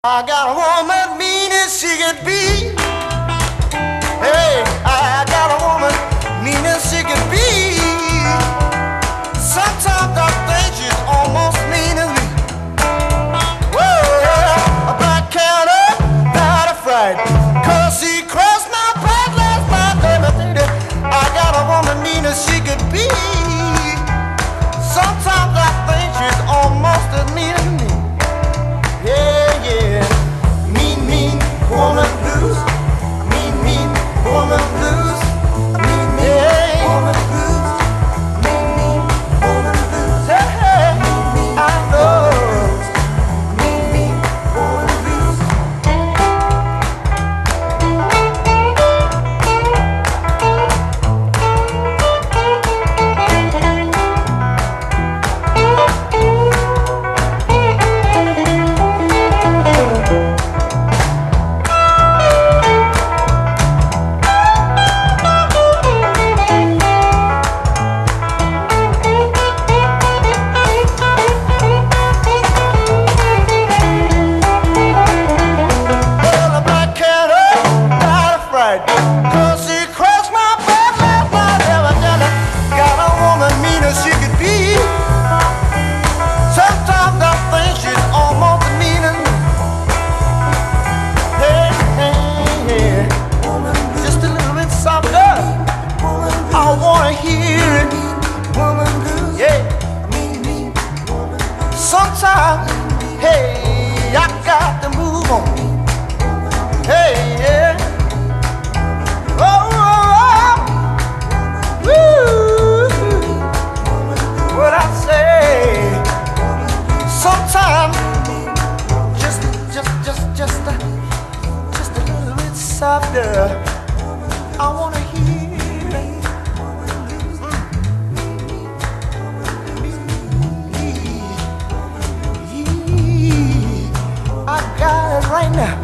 I got a woman mean as she could be. Hey, I got a woman mean as she could be. Sometimes I think she's almost mean as me. Well, a black cat up, not afraid, 'cause she crossed my path last night. I got a woman mean as she could be. Sometimes I think she's almost as mean as me. Yeah, yeah. Mean, mean woman blues. Mean, mean woman blues. Mean, mean woman blues. Mean, mean woman blues. Hey, hey, I know. Mean, mean woman blues. Well, a black cat up, not afraid, 'cause she crossed my path last night. Evidently got a woman mean as she could be. Sometimes I think she's almost as mean as me. Hey, hey, hey. Just a little bit softer. I wanna hear it. Yeah. Sometimes, hey, I got to move on. Hey, yeah. Oh, oh, oh. Woo. What I say. Sometimes, just a little bit softer. I wanna hear it. I got it right now.